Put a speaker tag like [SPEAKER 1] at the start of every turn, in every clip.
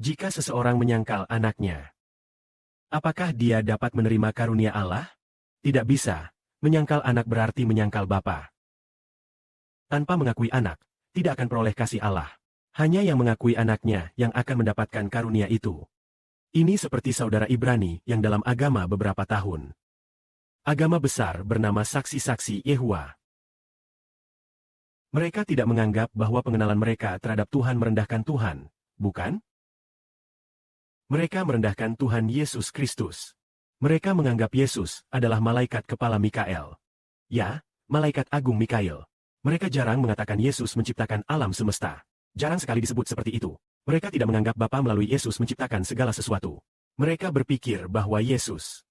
[SPEAKER 1] Jika seseorang menyangkal anaknya, apakah dia dapat menerima karunia Allah? Tidak bisa. Menyangkal anak berarti menyangkal Bapa. Tanpa mengakui anak, tidak akan peroleh kasih Allah. Hanya yang mengakui anaknya yang akan mendapatkan karunia itu. Ini seperti saudara Ibrani yang dalam agama beberapa tahun. Agama besar bernama Saksi-Saksi Yehuwa. Mereka tidak menganggap bahwa pengenalan mereka terhadap Tuhan merendahkan Tuhan, bukan? Mereka merendahkan Tuhan Yesus Kristus. Mereka menganggap Yesus adalah malaikat kepala Mikael. Ya, malaikat agung Mikael. Mereka jarang mengatakan Yesus menciptakan alam semesta. Jarang sekali disebut seperti itu. Mereka tidak menganggap Bapa melalui Yesus menciptakan segala sesuatu. Mereka berpikir bahwa Yesus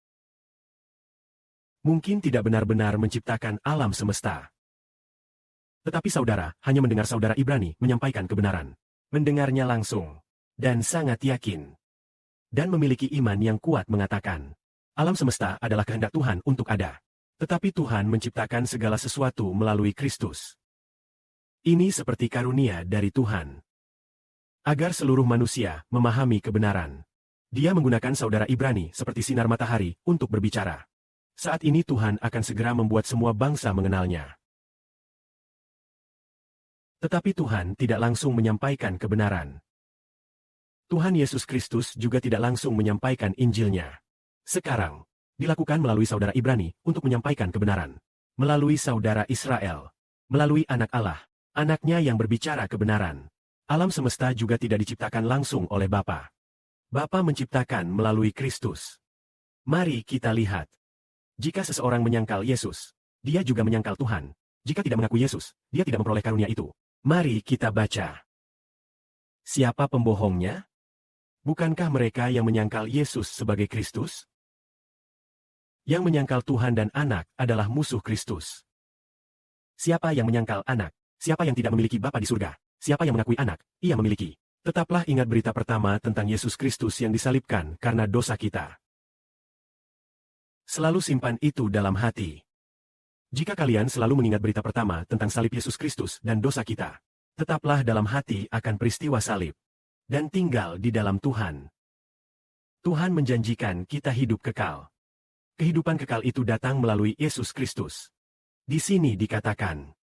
[SPEAKER 1] mungkin tidak benar-benar menciptakan alam semesta. Tetapi saudara hanya mendengar saudara Ibrani menyampaikan kebenaran. Mendengarnya langsung. Dan sangat yakin. Dan memiliki iman yang kuat mengatakan, alam semesta adalah kehendak Tuhan untuk ada. Tetapi Tuhan menciptakan segala sesuatu melalui Kristus. Ini seperti karunia dari Tuhan. Agar seluruh manusia memahami kebenaran. Dia menggunakan saudara Ibrani seperti sinar matahari untuk berbicara. Saat ini Tuhan akan segera membuat semua bangsa mengenalnya. Tetapi Tuhan tidak langsung menyampaikan kebenaran. Tuhan Yesus Kristus juga tidak langsung menyampaikan Injilnya. Sekarang, dilakukan melalui saudara Ibrani untuk menyampaikan kebenaran. Melalui saudara Israel. Melalui anak Allah, anaknya yang berbicara kebenaran. Alam semesta juga tidak diciptakan langsung oleh Bapa. Bapa menciptakan melalui Kristus. Mari kita lihat. Jika seseorang menyangkal Yesus, dia juga menyangkal Tuhan. Jika tidak mengaku Yesus, dia tidak memperoleh karunia itu. Mari kita baca. Siapa pembohongnya? Bukankah mereka yang menyangkal Yesus sebagai Kristus? Yang menyangkal Tuhan dan anak adalah musuh Kristus. Siapa yang menyangkal anak? Siapa yang tidak memiliki Bapa di surga? Siapa yang mengakui anak? Ia memiliki. Tetaplah ingat berita pertama tentang Yesus Kristus yang disalibkan karena dosa kita. Selalu simpan itu dalam hati. Jika kalian selalu mengingat berita pertama tentang salib Yesus Kristus dan dosa kita, tetaplah dalam hati akan peristiwa salib. Dan tinggal di dalam Tuhan. Tuhan menjanjikan kita hidup kekal. Kehidupan kekal itu datang melalui Yesus Kristus. Di sini dikatakan,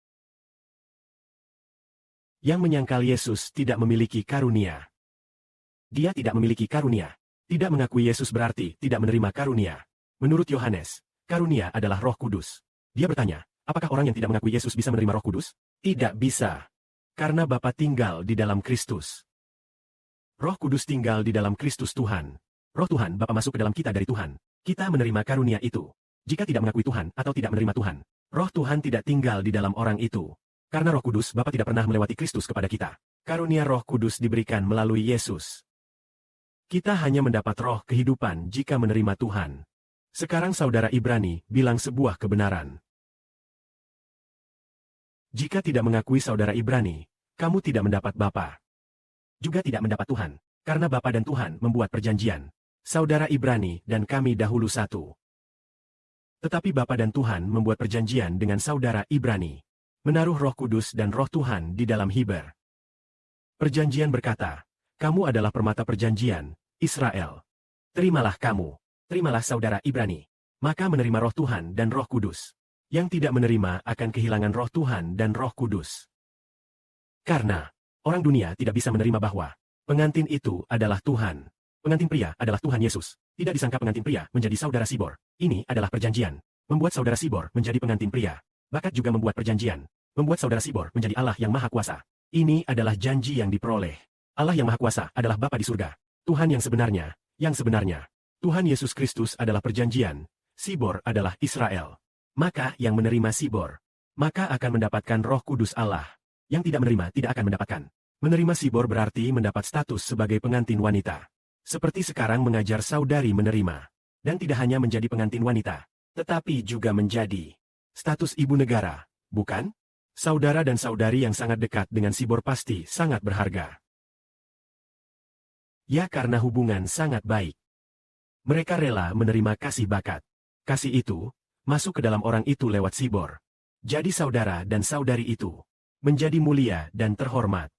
[SPEAKER 1] yang menyangkal Yesus tidak memiliki karunia. Dia tidak memiliki karunia. Tidak mengakui Yesus berarti tidak menerima karunia. Menurut Yohanes, karunia adalah Roh Kudus. Dia bertanya, apakah orang yang tidak mengakui Yesus bisa menerima Roh Kudus? Tidak bisa. Karena Bapa tinggal di dalam Kristus. Roh Kudus tinggal di dalam Kristus Tuhan. Roh Tuhan Bapa masuk ke dalam kita dari Tuhan. Kita menerima karunia itu. Jika tidak mengakui Tuhan atau tidak menerima Tuhan, Roh Tuhan tidak tinggal di dalam orang itu. Karena Roh Kudus Bapa tidak pernah melewati Kristus kepada kita. Karunia Roh Kudus diberikan melalui Yesus. Kita hanya mendapat roh kehidupan jika menerima Tuhan. Sekarang saudara Ibrani bilang sebuah kebenaran. Jika tidak mengakui saudara Ibrani, kamu tidak mendapat Bapa. Juga tidak mendapat Tuhan, karena Bapa dan Tuhan membuat perjanjian. Saudara Ibrani dan kami dahulu satu. Tetapi Bapa dan Tuhan membuat perjanjian dengan saudara Ibrani. Menaruh Roh Kudus dan Roh Tuhan di dalam hiber. Perjanjian berkata, kamu adalah permata perjanjian, Israel. Terimalah kamu, terimalah saudara Ibrani. Maka menerima Roh Tuhan dan Roh Kudus. Yang tidak menerima akan kehilangan Roh Tuhan dan Roh Kudus. Karena orang dunia tidak bisa menerima bahwa pengantin itu adalah Tuhan. Pengantin pria adalah Tuhan Yesus. Tidak disangka pengantin pria menjadi saudara Sibor. Ini adalah perjanjian. Membuat saudara Sibor menjadi pengantin pria. Bakat juga membuat perjanjian. Membuat saudara Sibor menjadi Allah yang Maha Kuasa. Ini adalah janji yang diperoleh. Allah yang Maha Kuasa adalah Bapa di surga. Tuhan yang sebenarnya, yang sebenarnya. Tuhan Yesus Kristus adalah perjanjian. Sibor adalah Israel. Maka yang menerima Sibor, maka akan mendapatkan Roh Kudus Allah. Yang tidak menerima tidak akan mendapatkan. Menerima Sibor berarti mendapat status sebagai pengantin wanita. Seperti sekarang mengajar saudari menerima. Dan tidak hanya menjadi pengantin wanita, tetapi juga menjadi status ibu negara, bukan? Saudara dan saudari yang sangat dekat dengan Sibor pasti sangat berharga. Ya, karena hubungan sangat baik. Mereka rela menerima kasih bakat. Kasih itu masuk ke dalam orang itu lewat Sibor. Jadi saudara dan saudari itu menjadi mulia dan terhormat.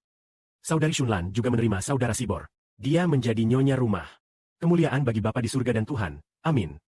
[SPEAKER 1] Saudari Shunlan juga menerima saudara Sibor. Dia menjadi nyonya rumah. Kemuliaan bagi Bapa di surga dan Tuhan. Amin.